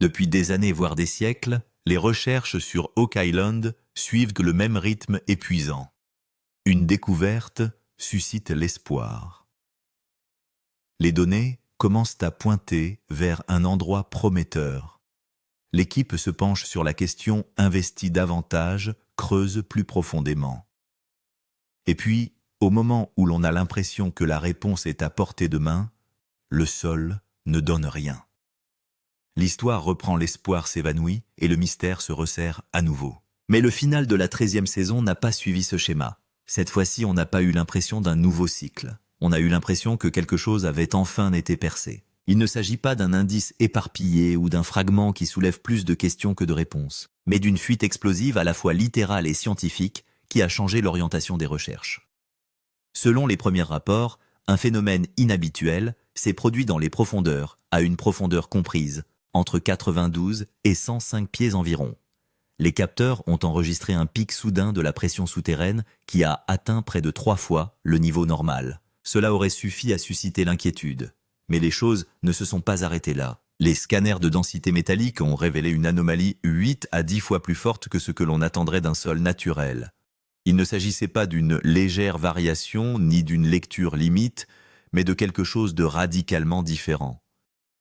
Depuis des années voire des siècles, les recherches sur Oak Island suivent le même rythme épuisant. Une découverte suscite l'espoir. Les données commencent à pointer vers un endroit prometteur. L'équipe se penche sur la question, investit davantage, creuse plus profondément. Et puis, au moment où l'on a l'impression que la réponse est à portée de main, le sol ne donne rien. L'histoire reprend, l'espoir s'évanouit et le mystère se resserre à nouveau. Mais le final de la 13e saison n'a pas suivi ce schéma. Cette fois-ci, on n'a pas eu l'impression d'un nouveau cycle. On a eu l'impression que quelque chose avait enfin été percé. Il ne s'agit pas d'un indice éparpillé ou d'un fragment qui soulève plus de questions que de réponses, mais d'une fuite explosive à la fois littérale et scientifique qui a changé l'orientation des recherches. Selon les premiers rapports, un phénomène inhabituel s'est produit dans les profondeurs, à une profondeur comprise entre 92 et 105 pieds environ. Les capteurs ont enregistré un pic soudain de la pression souterraine qui a atteint près de 3 fois le niveau normal. Cela aurait suffi à susciter l'inquiétude. Mais les choses ne se sont pas arrêtées là. Les scanners de densité métallique ont révélé une anomalie 8 à 10 fois plus forte que ce que l'on attendrait d'un sol naturel. Il ne s'agissait pas d'une légère variation ni d'une lecture limite, mais de quelque chose de radicalement différent.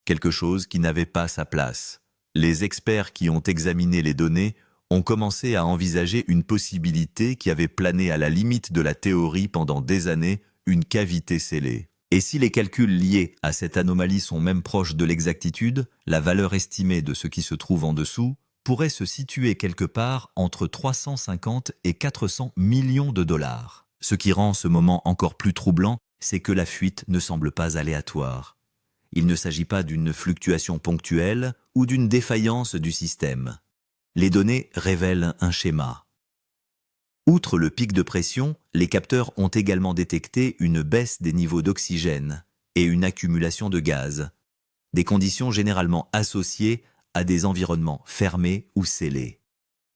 Quelque chose qui n'avait pas sa place. Les experts qui ont examiné les données ont commencé à envisager une possibilité qui avait plané à la limite de la théorie pendant des années, une cavité scellée. Et si les calculs liés à cette anomalie sont même proches de l'exactitude, la valeur estimée de ce qui se trouve en dessous pourrait se situer quelque part entre 350 et 400 millions de dollars. Ce qui rend ce moment encore plus troublant, c'est que la fuite ne semble pas aléatoire. Il ne s'agit pas d'une fluctuation ponctuelle ou d'une défaillance du système. Les données révèlent un schéma. Outre le pic de pression, les capteurs ont également détecté une baisse des niveaux d'oxygène et une accumulation de gaz, des conditions généralement associées à des environnements fermés ou scellés.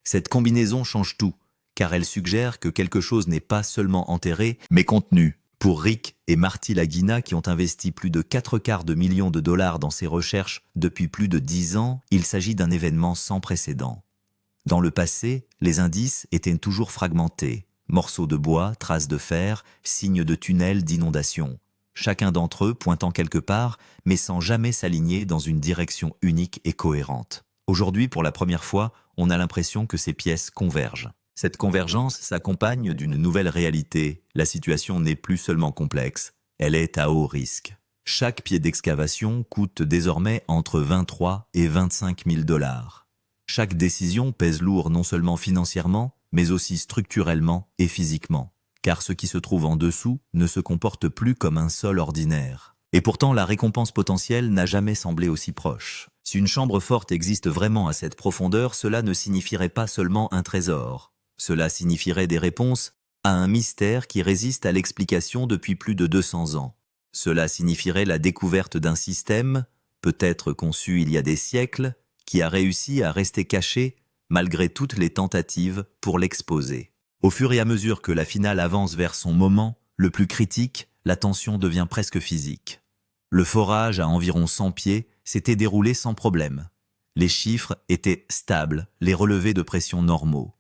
Cette combinaison change tout, car elle suggère que quelque chose n'est pas seulement enterré, mais contenu. Pour Rick et Marty Lagina, qui ont investi plus de 4/4 de millions de dollars dans ces recherches depuis plus de 10 ans, il s'agit d'un événement sans précédent. Dans le passé, les indices étaient toujours fragmentés. Morceaux de bois, traces de fer, signes de tunnels, d'inondations. Chacun d'entre eux pointant quelque part, mais sans jamais s'aligner dans une direction unique et cohérente. Aujourd'hui, pour la première fois, on a l'impression que ces pièces convergent. Cette convergence s'accompagne d'une nouvelle réalité. La situation n'est plus seulement complexe, elle est à haut risque. Chaque pied d'excavation coûte désormais entre 23 et 25 000 dollars. Chaque décision pèse lourd non seulement financièrement, mais aussi structurellement et physiquement. Car ce qui se trouve en dessous ne se comporte plus comme un sol ordinaire. Et pourtant, la récompense potentielle n'a jamais semblé aussi proche. Si une chambre forte existe vraiment à cette profondeur, cela ne signifierait pas seulement un trésor. Cela signifierait des réponses à un mystère qui résiste à l'explication depuis plus de 200 ans. Cela signifierait la découverte d'un système, peut-être conçu il y a des siècles, qui a réussi à rester caché malgré toutes les tentatives pour l'exposer. Au fur et à mesure que la finale avance vers son moment, le plus critique, la tension devient presque physique. Le forage à environ 100 pieds s'était déroulé sans problème. Les chiffres étaient stables, les relevés de pression normaux.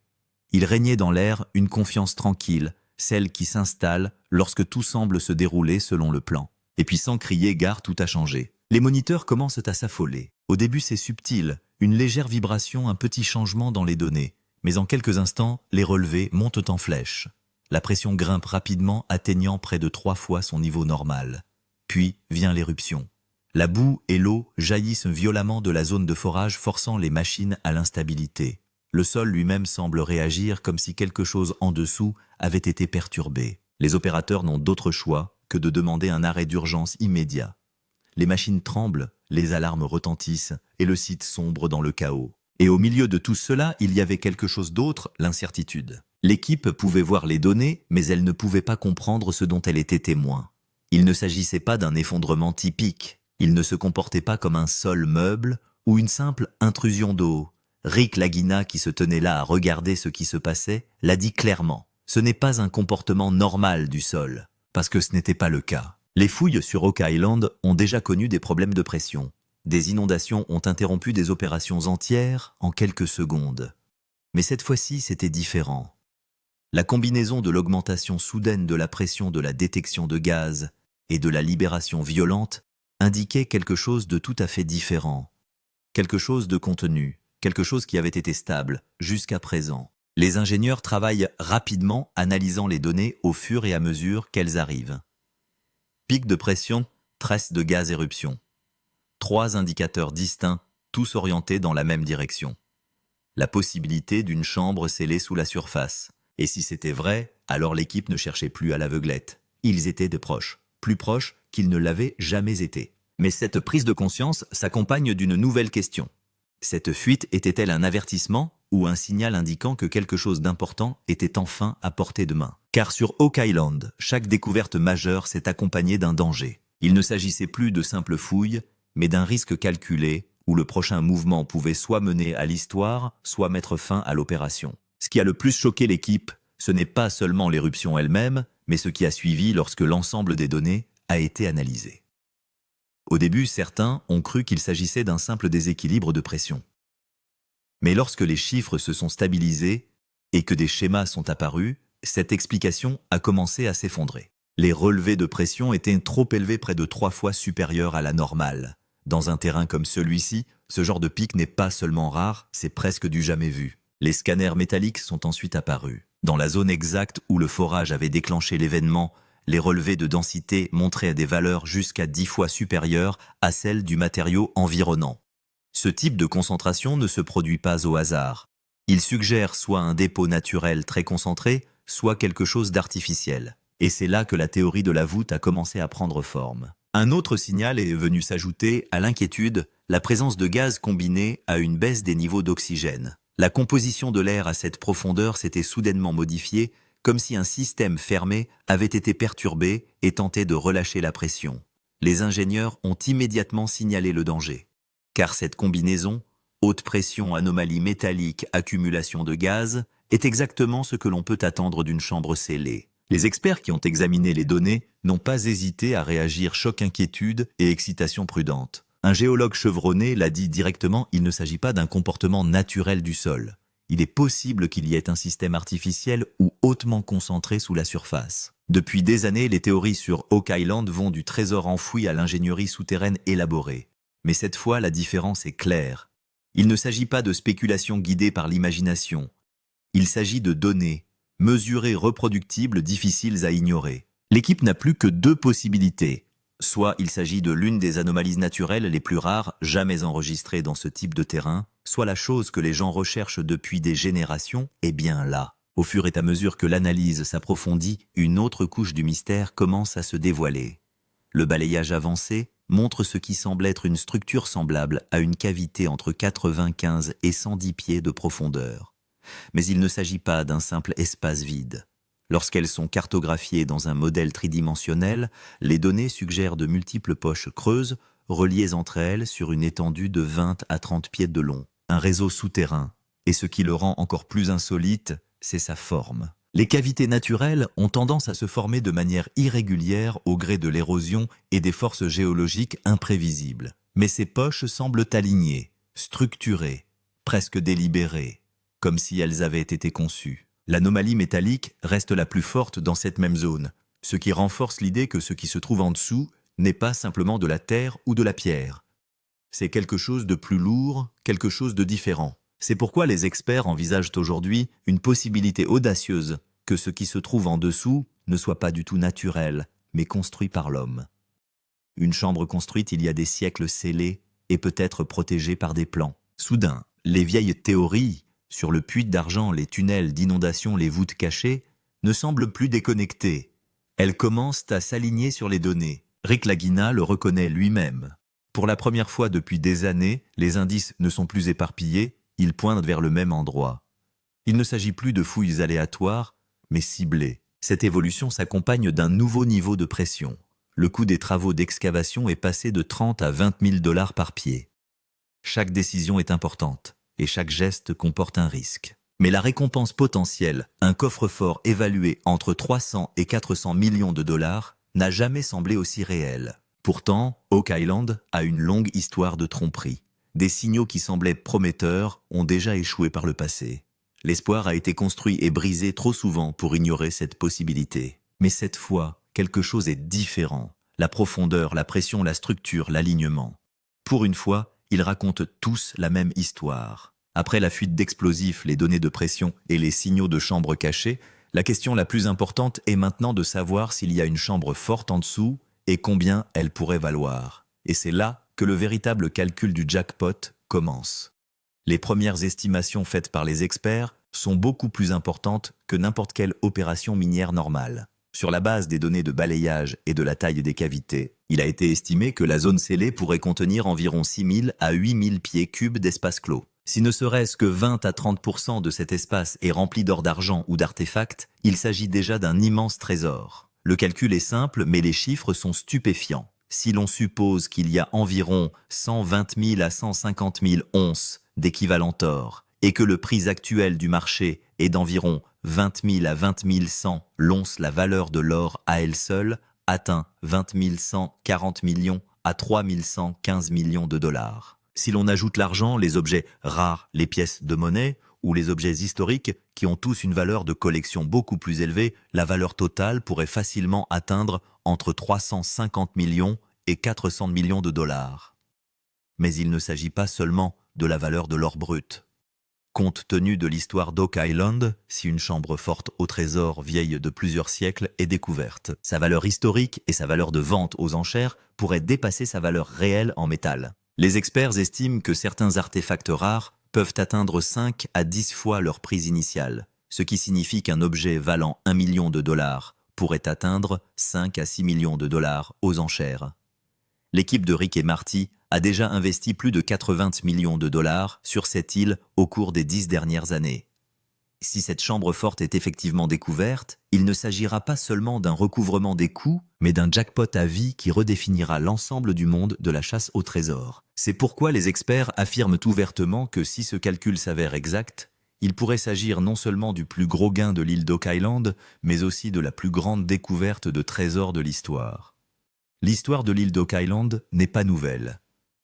Il régnait dans l'air une confiance tranquille, celle qui s'installe lorsque tout semble se dérouler selon le plan. Et puis sans crier gare, tout a changé. Les moniteurs commencent à s'affoler. Au début c'est subtil, une légère vibration, un petit changement dans les données. Mais en quelques instants, les relevés montent en flèche. La pression grimpe rapidement, atteignant près de 3 fois son niveau normal. Puis vient l'éruption. La boue et l'eau jaillissent violemment de la zone de forage, forçant les machines à l'instabilité. Le sol lui-même semble réagir comme si quelque chose en dessous avait été perturbé. Les opérateurs n'ont d'autre choix que de demander un arrêt d'urgence immédiat. Les machines tremblent, les alarmes retentissent et le site sombre dans le chaos. Et au milieu de tout cela, il y avait quelque chose d'autre, l'incertitude. L'équipe pouvait voir les données, mais elle ne pouvait pas comprendre ce dont elle était témoin. Il ne s'agissait pas d'un effondrement typique. Il ne se comportait pas comme un sol meuble ou une simple intrusion d'eau. Rick Lagina, qui se tenait là à regarder ce qui se passait, l'a dit clairement. Ce n'est pas un comportement normal du sol, parce que ce n'était pas le cas. Les fouilles sur Oak Island ont déjà connu des problèmes de pression. Des inondations ont interrompu des opérations entières en quelques secondes. Mais cette fois-ci, c'était différent. La combinaison de l'augmentation soudaine de la pression de la détection de gaz et de la libération violente indiquait quelque chose de tout à fait différent. Quelque chose de contenu, quelque chose qui avait été stable jusqu'à présent. Les ingénieurs travaillent rapidement, analysant les données au fur et à mesure qu'elles arrivent. Pic de pression, tresse de gaz éruption. 3 indicateurs distincts, tous orientés dans la même direction. La possibilité d'une chambre scellée sous la surface. Et si c'était vrai, alors l'équipe ne cherchait plus à l'aveuglette. Ils étaient de proches, plus proches qu'ils ne l'avaient jamais été. Mais cette prise de conscience s'accompagne d'une nouvelle question. Cette fuite était-elle un avertissement ou un signal indiquant que quelque chose d'important était enfin à portée de main? Car sur Oak Island, chaque découverte majeure s'est accompagnée d'un danger. Il ne s'agissait plus de simples fouilles, mais d'un risque calculé où le prochain mouvement pouvait soit mener à l'histoire, soit mettre fin à l'opération. Ce qui a le plus choqué l'équipe, ce n'est pas seulement l'éruption elle-même, mais ce qui a suivi lorsque l'ensemble des données a été analysé. Au début, certains ont cru qu'il s'agissait d'un simple déséquilibre de pression. Mais lorsque les chiffres se sont stabilisés et que des schémas sont apparus, cette explication a commencé à s'effondrer. Les relevés de pression étaient trop élevés, près de 3 fois supérieurs à la normale. Dans un terrain comme celui-ci, ce genre de pic n'est pas seulement rare, c'est presque du jamais vu. Les scanners métalliques sont ensuite apparus. Dans la zone exacte où le forage avait déclenché l'événement, les relevés de densité montraient des valeurs jusqu'à 10 fois supérieures à celles du matériau environnant. Ce type de concentration ne se produit pas au hasard. Il suggère soit un dépôt naturel très concentré, soit quelque chose d'artificiel. Et c'est là que la théorie de la voûte a commencé à prendre forme. Un autre signal est venu s'ajouter à l'inquiétude, la présence de gaz combinée à une baisse des niveaux d'oxygène. La composition de l'air à cette profondeur s'était soudainement modifiée, comme si un système fermé avait été perturbé et tentait de relâcher la pression. Les ingénieurs ont immédiatement signalé le danger. Car cette combinaison, haute pression, anomalie métallique, accumulation de gaz, est exactement ce que l'on peut attendre d'une chambre scellée. Les experts qui ont examiné les données n'ont pas hésité à réagir choc, inquiétude et excitation prudente. Un géologue chevronné l'a dit directement, il ne s'agit pas d'un comportement naturel du sol. Il est possible qu'il y ait un système artificiel ou hautement concentré sous la surface. Depuis des années, les théories sur Oak Island vont du trésor enfoui à l'ingénierie souterraine élaborée. Mais cette fois, la différence est claire. Il ne s'agit pas de spéculations guidées par l'imagination. Il s'agit de données, mesurées, reproductibles, difficiles à ignorer. L'équipe n'a plus que 2 possibilités. Soit il s'agit de l'une des anomalies naturelles les plus rares jamais enregistrées dans ce type de terrain, soit la chose que les gens recherchent depuis des générations est bien là. Au fur et à mesure que l'analyse s'approfondit, une autre couche du mystère commence à se dévoiler. Le balayage avancé montre ce qui semble être une structure semblable à une cavité entre 95 et 110 pieds de profondeur. Mais il ne s'agit pas d'un simple espace vide. Lorsqu'elles sont cartographiées dans un modèle tridimensionnel, les données suggèrent de multiples poches creuses, reliées entre elles sur une étendue de 20 à 30 pieds de long. Un réseau souterrain. Et ce qui le rend encore plus insolite, c'est sa forme. Les cavités naturelles ont tendance à se former de manière irrégulière au gré de l'érosion et des forces géologiques imprévisibles. Mais ces poches semblent alignées, structurées, presque délibérées, comme si elles avaient été conçues. L'anomalie métallique reste la plus forte dans cette même zone, ce qui renforce l'idée que ce qui se trouve en dessous n'est pas simplement de la terre ou de la pierre. C'est quelque chose de plus lourd, quelque chose de différent. C'est pourquoi les experts envisagent aujourd'hui une possibilité audacieuse que ce qui se trouve en dessous ne soit pas du tout naturel, mais construit par l'homme. Une chambre construite il y a des siècles scellée et peut-être protégée par des plans. Soudain, les vieilles théories sur le puits d'argent, les tunnels d'inondation, les voûtes cachées, ne semblent plus déconnectées. Elles commencent à s'aligner sur les données. Rick Lagina le reconnaît lui-même. Pour la première fois depuis des années, les indices ne sont plus éparpillés, ils pointent vers le même endroit. Il ne s'agit plus de fouilles aléatoires, mais ciblées. Cette évolution s'accompagne d'un nouveau niveau de pression. Le coût des travaux d'excavation est passé de 30 à 20 000 $ par pied. Chaque décision est importante. Et chaque geste comporte un risque. Mais la récompense potentielle, un coffre-fort évalué entre 300 et 400 millions de $, n'a jamais semblé aussi réelle. Pourtant, Oak Island a une longue histoire de tromperie. Des signaux qui semblaient prometteurs ont déjà échoué par le passé. L'espoir a été construit et brisé trop souvent pour ignorer cette possibilité. Mais cette fois, quelque chose est différent. La profondeur, la pression, la structure, l'alignement. Pour une fois, ils racontent tous la même histoire. Après la fuite d'explosifs, les données de pression et les signaux de chambre cachés, la question la plus importante est maintenant de savoir s'il y a une chambre forte en dessous et combien elle pourrait valoir. Et c'est là que le véritable calcul du jackpot commence. Les premières estimations faites par les experts sont beaucoup plus importantes que n'importe quelle opération minière normale. Sur la base des données de balayage et de la taille des cavités, il a été estimé que la zone scellée pourrait contenir environ 6 000 à 8 000 pieds cubes d'espace clos. Si ne serait-ce que 20 à 30% de cet espace est rempli d'or d'argent ou d'artefacts, il s'agit déjà d'un immense trésor. Le calcul est simple, mais les chiffres sont stupéfiants. Si l'on suppose qu'il y a environ 120 000 à 150 000 onces d'équivalent or et que le prix actuel du marché est d'environ 20 000 à 20 100 l'once, la valeur de l'or à elle seule atteint 20 140 millions à 3 115 millions de dollars. Si l'on ajoute l'argent, les objets rares, les pièces de monnaie ou les objets historiques qui ont tous une valeur de collection beaucoup plus élevée, la valeur totale pourrait facilement atteindre entre 350 millions et 400 millions de dollars. Mais il ne s'agit pas seulement de la valeur de l'or brut. Compte tenu de l'histoire d'Oak Island, si une chambre forte au trésor vieille de plusieurs siècles est découverte, sa valeur historique et sa valeur de vente aux enchères pourraient dépasser sa valeur réelle en métal. Les experts estiment que certains artefacts rares peuvent atteindre 5 à 10 fois leur prix initial, ce qui signifie qu'un objet valant 1 million de dollars pourrait atteindre 5 à 6 millions de dollars aux enchères. L'équipe de Rick et Marty a déjà investi plus de 80 millions de dollars sur cette île au cours des 10 dernières années. Si cette chambre forte est effectivement découverte, il ne s'agira pas seulement d'un recouvrement des coûts, mais d'un jackpot à vie qui redéfinira l'ensemble du monde de la chasse au trésor. C'est pourquoi les experts affirment ouvertement que si ce calcul s'avère exact, il pourrait s'agir non seulement du plus gros gain de l'île d'Oak Island, mais aussi de la plus grande découverte de trésors de l'histoire. L'histoire de l'île d'Oak Island n'est pas nouvelle.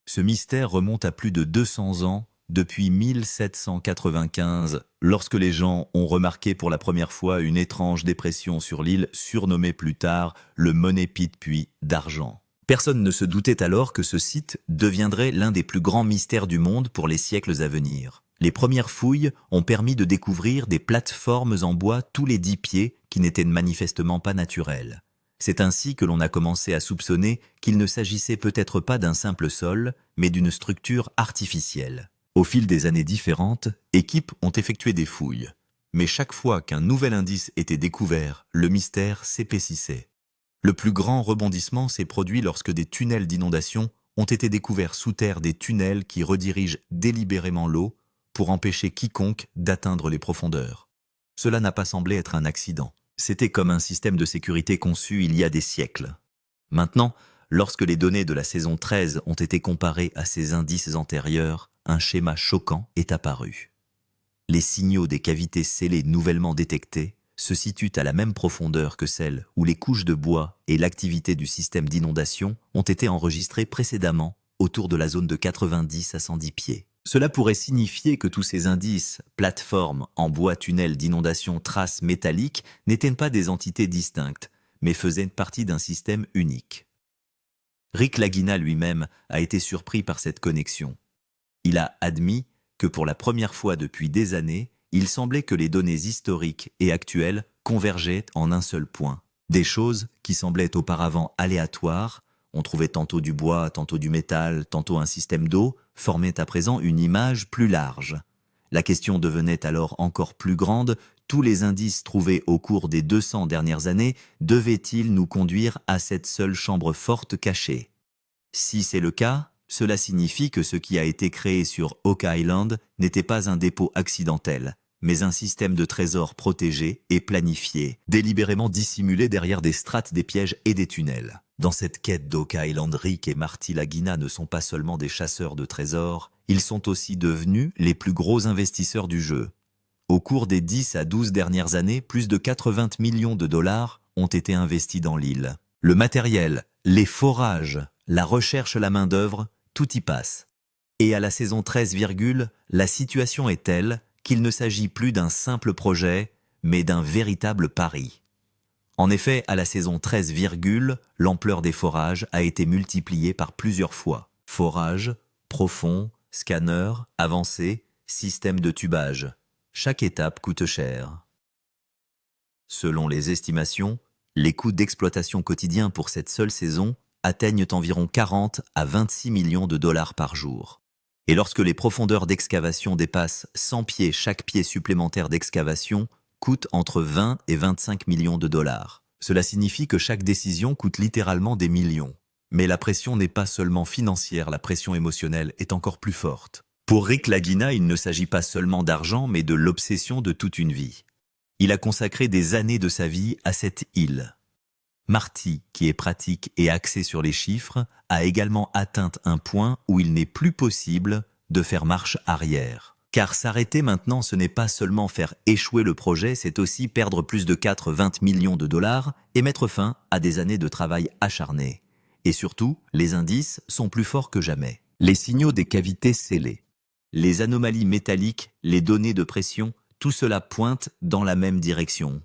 Ce mystère remonte à plus de 200 ans, depuis 1795, lorsque les gens ont remarqué pour la première fois une étrange dépression sur l'île, surnommée plus tard le Money Pit puits d'argent. Personne ne se doutait alors que ce site deviendrait l'un des plus grands mystères du monde pour les siècles à venir. Les premières fouilles ont permis de découvrir des plateformes en bois tous les 10 pieds qui n'étaient manifestement pas naturelles. C'est ainsi que l'on a commencé à soupçonner qu'il ne s'agissait peut-être pas d'un simple sol, mais d'une structure artificielle. Au fil des années différentes, équipes ont effectué des fouilles. Mais chaque fois qu'un nouvel indice était découvert, le mystère s'épaississait. Le plus grand rebondissement s'est produit lorsque des tunnels d'inondation ont été découverts sous terre, des tunnels qui redirigent délibérément l'eau pour empêcher quiconque d'atteindre les profondeurs. Cela n'a pas semblé être un accident. C'était comme un système de sécurité conçu il y a des siècles. Maintenant, lorsque les données de la saison 13 ont été comparées à ces indices antérieurs, un schéma choquant est apparu. Les signaux des cavités scellées nouvellement détectées se situent à la même profondeur que celles où les couches de bois et l'activité du système d'inondation ont été enregistrées précédemment autour de la zone de 90 à 110 pieds. Cela pourrait signifier que tous ces indices, plateformes en bois, tunnels d'inondation, traces métalliques, n'étaient pas des entités distinctes, mais faisaient partie d'un système unique. Rick Lagina lui-même a été surpris par cette connexion. Il a admis que pour la première fois depuis des années, il semblait que les données historiques et actuelles convergeaient en un seul point. Des choses qui semblaient auparavant aléatoires, on trouvait tantôt du bois, tantôt du métal, tantôt un système d'eau, formaient à présent une image plus large. La question devenait alors encore plus grande, tous les indices trouvés au cours des 200 dernières années devaient-ils nous conduire à cette seule chambre forte cachée? Si c'est le cas, cela signifie que ce qui a été créé sur Oak Island n'était pas un dépôt accidentel, mais un système de trésors protégé et planifié, délibérément dissimulé derrière des strates, des pièges et des tunnels. Dans cette quête d'Oak Island, Rick et Marty Lagina ne sont pas seulement des chasseurs de trésors, ils sont aussi devenus les plus gros investisseurs du jeu. Au cours des 10 à 12 dernières années, plus de 80 millions de dollars ont été investis dans l'île. Le matériel, les forages, la recherche, la main-d'œuvre, tout y passe. Et à la saison 13, la situation est telle qu'il ne s'agit plus d'un simple projet, mais d'un véritable pari. En effet, à la saison 13, l'ampleur des forages a été multipliée par plusieurs fois. Forage, profond, scanner, avancé, système de tubage. Chaque étape coûte cher. Selon les estimations, les coûts d'exploitation quotidiens pour cette seule saison atteignent environ 40 à 26 millions de dollars par jour. Et lorsque les profondeurs d'excavation dépassent 100 pieds, chaque pied supplémentaire d'excavation coûte entre 20 et 25 millions de dollars. Cela signifie que chaque décision coûte littéralement des millions. Mais la pression n'est pas seulement financière, la pression émotionnelle est encore plus forte. Pour Rick Lagina, il ne s'agit pas seulement d'argent, mais de l'obsession de toute une vie. Il a consacré des années de sa vie à cette île. Marty, qui est pratique et axé sur les chiffres, a également atteint un point où il n'est plus possible de faire marche arrière. Car s'arrêter maintenant, ce n'est pas seulement faire échouer le projet, c'est aussi perdre plus de 20 millions de dollars et mettre fin à des années de travail acharné. Et surtout, les indices sont plus forts que jamais. Les signaux des cavités scellées, les anomalies métalliques, les données de pression, tout cela pointe dans la même direction.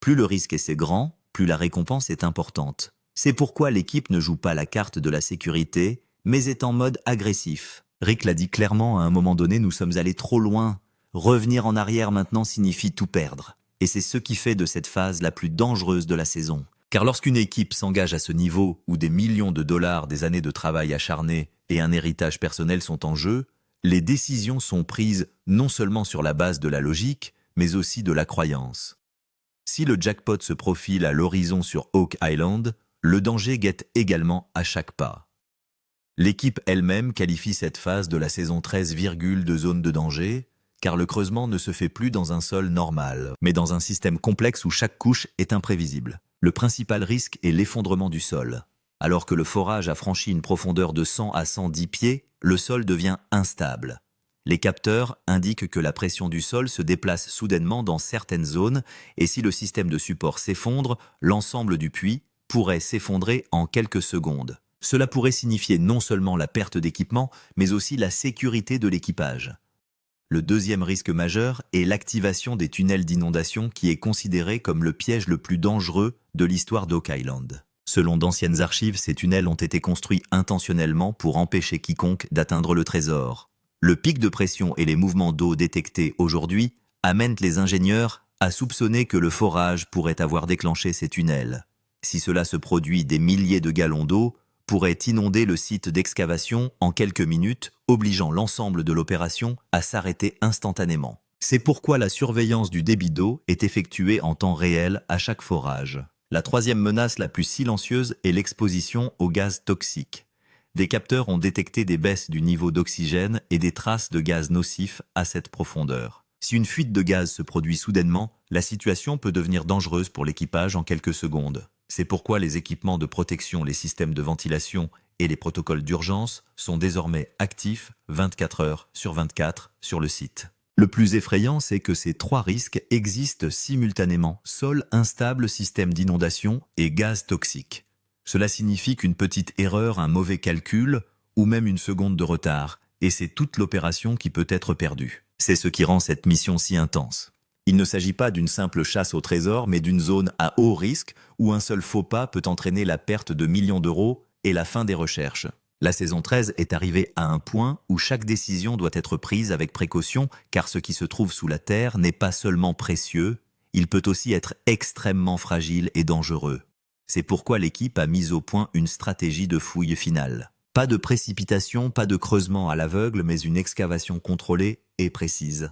Plus le risque est grand, plus la récompense est importante. C'est pourquoi l'équipe ne joue pas la carte de la sécurité, mais est en mode agressif. Rick l'a dit clairement, à un moment donné, nous sommes allés trop loin. Revenir en arrière maintenant signifie tout perdre. Et c'est ce qui fait de cette phase la plus dangereuse de la saison. Car lorsqu'une équipe s'engage à ce niveau où des millions de dollars, des années de travail acharné et un héritage personnel sont en jeu, les décisions sont prises non seulement sur la base de la logique, mais aussi de la croyance. Si le jackpot se profile à l'horizon sur Oak Island, le danger guette également à chaque pas. L'équipe elle-même qualifie cette phase de la saison 13, de zone de danger, car le creusement ne se fait plus dans un sol normal, mais dans un système complexe où chaque couche est imprévisible. Le principal risque est l'effondrement du sol. Alors que le forage a franchi une profondeur de 100 à 110 pieds, le sol devient instable. Les capteurs indiquent que la pression du sol se déplace soudainement dans certaines zones et si le système de support s'effondre, l'ensemble du puits pourrait s'effondrer en quelques secondes. Cela pourrait signifier non seulement la perte d'équipement, mais aussi la sécurité de l'équipage. Le deuxième risque majeur est l'activation des tunnels d'inondation qui est considéré comme le piège le plus dangereux de l'histoire d'Oak Island. Selon d'anciennes archives, ces tunnels ont été construits intentionnellement pour empêcher quiconque d'atteindre le trésor. Le pic de pression et les mouvements d'eau détectés aujourd'hui amènent les ingénieurs à soupçonner que le forage pourrait avoir déclenché ces tunnels. Si cela se produit, des milliers de gallons d'eau pourraient inonder le site d'excavation en quelques minutes, obligeant l'ensemble de l'opération à s'arrêter instantanément. C'est pourquoi la surveillance du débit d'eau est effectuée en temps réel à chaque forage. La troisième menace la plus silencieuse est l'exposition aux gaz toxiques. Des capteurs ont détecté des baisses du niveau d'oxygène et des traces de gaz nocifs à cette profondeur. Si une fuite de gaz se produit soudainement, la situation peut devenir dangereuse pour l'équipage en quelques secondes. C'est pourquoi les équipements de protection, les systèmes de ventilation et les protocoles d'urgence sont désormais actifs 24 heures sur 24 sur le site. Le plus effrayant, c'est que ces trois risques existent simultanément: sol instable, système d'inondation et gaz toxique. Cela signifie qu'une petite erreur, un mauvais calcul ou même une seconde de retard, et c'est toute l'opération qui peut être perdue. C'est ce qui rend cette mission si intense. Il ne s'agit pas d'une simple chasse au trésor, mais d'une zone à haut risque où un seul faux pas peut entraîner la perte de millions d'euros et la fin des recherches. La saison 13 est arrivée à un point où chaque décision doit être prise avec précaution, car ce qui se trouve sous la terre n'est pas seulement précieux, il peut aussi être extrêmement fragile et dangereux. C'est pourquoi l'équipe a mis au point une stratégie de fouille finale. Pas de précipitation, pas de creusement à l'aveugle, mais une excavation contrôlée et précise.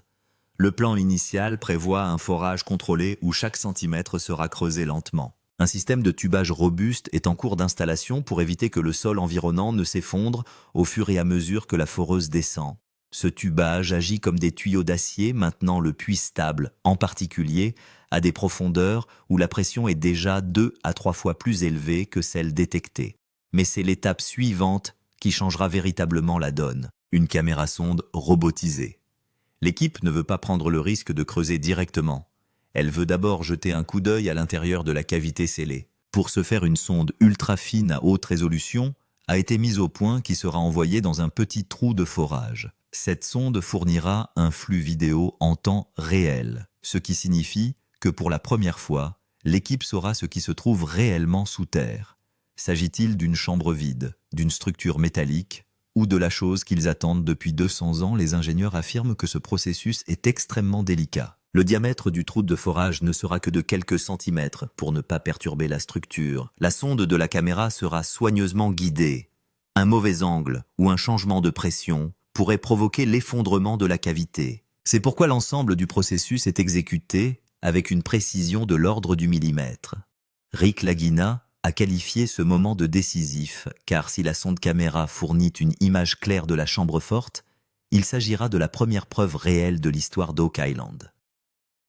Le plan initial prévoit un forage contrôlé où chaque centimètre sera creusé lentement. Un système de tubage robuste est en cours d'installation pour éviter que le sol environnant ne s'effondre au fur et à mesure que la foreuse descend. Ce tubage agit comme des tuyaux d'acier maintenant le puits stable, en particulier à des profondeurs où la pression est déjà 2 à 3 fois plus élevée que celle détectée. Mais c'est l'étape suivante qui changera véritablement la donne, une caméra sonde robotisée. L'équipe ne veut pas prendre le risque de creuser directement. Elle veut d'abord jeter un coup d'œil à l'intérieur de la cavité scellée. Pour ce faire, une sonde ultra fine à haute résolution a été mise au point qui sera envoyée dans un petit trou de forage. Cette sonde fournira un flux vidéo en temps réel, ce qui signifie que pour la première fois, l'équipe saura ce qui se trouve réellement sous terre. S'agit-il d'une chambre vide, d'une structure métallique ou de la chose qu'ils attendent depuis 200 ans? Les ingénieurs affirment que ce processus est extrêmement délicat. Le diamètre du trou de forage ne sera que de quelques centimètres pour ne pas perturber la structure. La sonde de la caméra sera soigneusement guidée. Un mauvais angle ou un changement de pression pourrait provoquer l'effondrement de la cavité. C'est pourquoi l'ensemble du processus est exécuté avec une précision de l'ordre du millimètre. Rick Lagina a qualifié ce moment de décisif, car si la sonde caméra fournit une image claire de la chambre forte, il s'agira de la première preuve réelle de l'histoire d'Oak Island.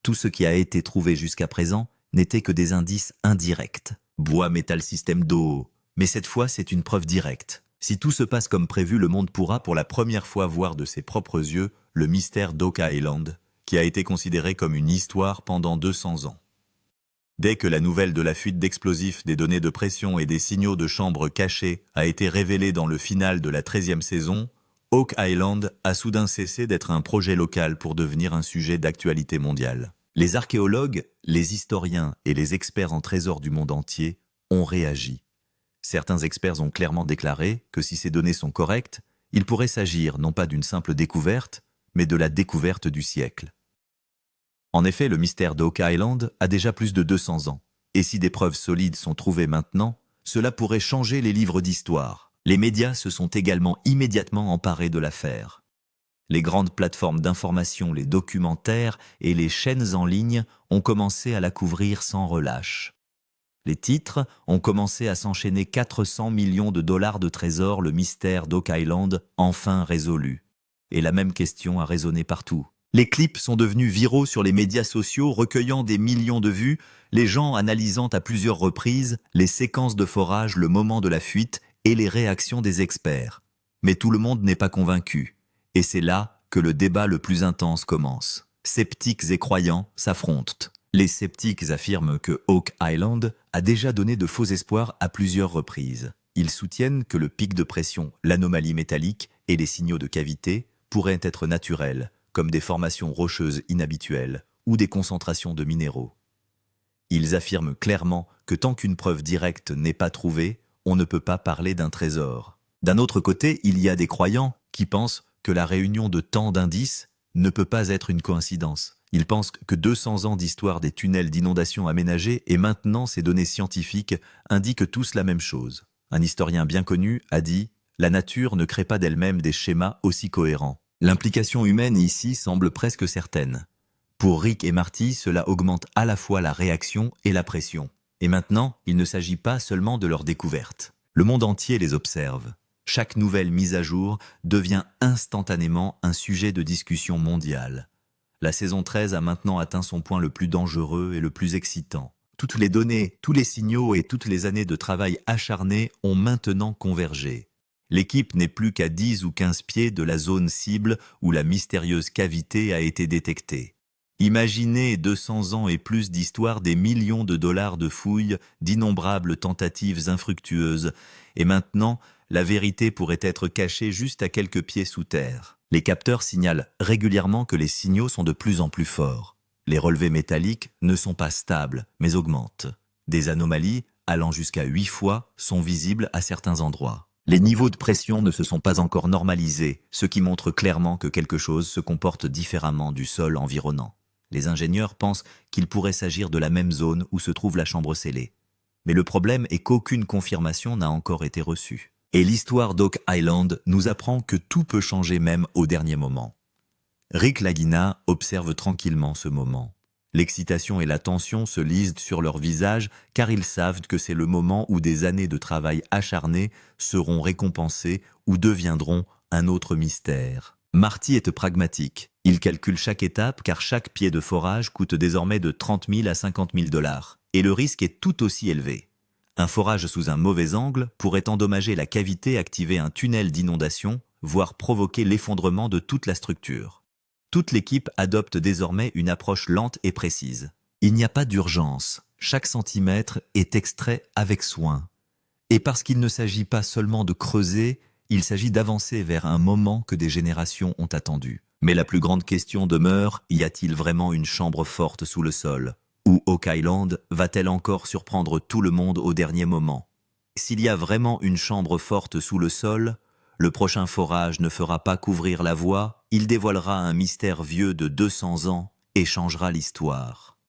Tout ce qui a été trouvé jusqu'à présent n'était que des indices indirects. Bois, métal, système d'eau. Mais cette fois, c'est une preuve directe. Si tout se passe comme prévu, le monde pourra pour la première fois voir de ses propres yeux le mystère d'Oak Island, qui a été considéré comme une histoire pendant 200 ans. Dès que la nouvelle de la fuite d'explosifs, des données de pression et des signaux de chambre cachés a été révélée dans le final de la 13e saison, Oak Island a soudain cessé d'être un projet local pour devenir un sujet d'actualité mondiale. Les archéologues, les historiens et les experts en trésors du monde entier ont réagi. Certains experts ont clairement déclaré que si ces données sont correctes, il pourrait s'agir non pas d'une simple découverte, mais de la découverte du siècle. En effet, le mystère d'Oak Island a déjà plus de 200 ans, et si des preuves solides sont trouvées maintenant, cela pourrait changer les livres d'histoire. Les médias se sont également immédiatement emparés de l'affaire. Les grandes plateformes d'information, les documentaires et les chaînes en ligne ont commencé à la couvrir sans relâche. Les titres ont commencé à s'enchaîner. 400 millions de dollars de trésors, le mystère d'Oak Island enfin résolu. Et la même question a résonné partout. Les clips sont devenus viraux sur les médias sociaux, recueillant des millions de vues, les gens analysant à plusieurs reprises les séquences de forage, le moment de la fuite et les réactions des experts. Mais tout le monde n'est pas convaincu. Et c'est là que le débat le plus intense commence. Sceptiques et croyants s'affrontent. Les sceptiques affirment que Oak Island a déjà donné de faux espoirs à plusieurs reprises. Ils soutiennent que le pic de pression, l'anomalie métallique et les signaux de cavité pourraient être naturels, comme des formations rocheuses inhabituelles ou des concentrations de minéraux. Ils affirment clairement que tant qu'une preuve directe n'est pas trouvée, on ne peut pas parler d'un trésor. D'un autre côté, il y a des croyants qui pensent que la réunion de tant d'indices ne peut pas être une coïncidence. Ils pensent que 200 ans d'histoire des tunnels d'inondation aménagés et maintenant ces données scientifiques indiquent tous la même chose. Un historien bien connu a dit « La nature ne crée pas d'elle-même des schémas aussi cohérents ». L'implication humaine ici semble presque certaine. Pour Rick et Marty, cela augmente à la fois la réaction et la pression. Et maintenant, il ne s'agit pas seulement de leur découverte. Le monde entier les observe. Chaque nouvelle mise à jour devient instantanément un sujet de discussion mondiale. La saison 13 a maintenant atteint son point le plus dangereux et le plus excitant. Toutes les données, tous les signaux et toutes les années de travail acharné ont maintenant convergé. L'équipe n'est plus qu'à 10 ou 15 pieds de la zone cible où la mystérieuse cavité a été détectée. Imaginez 200 ans et plus d'histoire, des millions de dollars de fouilles, d'innombrables tentatives infructueuses. Et maintenant, la vérité pourrait être cachée juste à quelques pieds sous terre. Les capteurs signalent régulièrement que les signaux sont de plus en plus forts. Les relevés métalliques ne sont pas stables, mais augmentent. Des anomalies, allant jusqu'à 8 fois, sont visibles à certains endroits. Les niveaux de pression ne se sont pas encore normalisés, ce qui montre clairement que quelque chose se comporte différemment du sol environnant. Les ingénieurs pensent qu'il pourrait s'agir de la même zone où se trouve la chambre scellée. Mais le problème est qu'aucune confirmation n'a encore été reçue. Et l'histoire d'Oak Island nous apprend que tout peut changer même au dernier moment. Rick Lagina observe tranquillement ce moment. L'excitation et la tension se lisent sur leurs visages car ils savent que c'est le moment où des années de travail acharné seront récompensées ou deviendront un autre mystère. Marty est pragmatique. Il calcule chaque étape car chaque pied de forage coûte désormais de 30 000 à 50 000 $. Et le risque est tout aussi élevé. Un forage sous un mauvais angle pourrait endommager la cavité, activer un tunnel d'inondation, voire provoquer l'effondrement de toute la structure. Toute l'équipe adopte désormais une approche lente et précise. Il n'y a pas d'urgence, chaque centimètre est extrait avec soin. Et parce qu'il ne s'agit pas seulement de creuser, il s'agit d'avancer vers un moment que des générations ont attendu. Mais la plus grande question demeure, y a-t-il vraiment une chambre forte sous le sol? Ou Oak Island va-t-elle encore surprendre tout le monde au dernier moment? S'il y a vraiment une chambre forte sous le sol, le prochain forage ne fera pas couvrir la voie, il dévoilera un mystère vieux de 200 ans et changera l'histoire.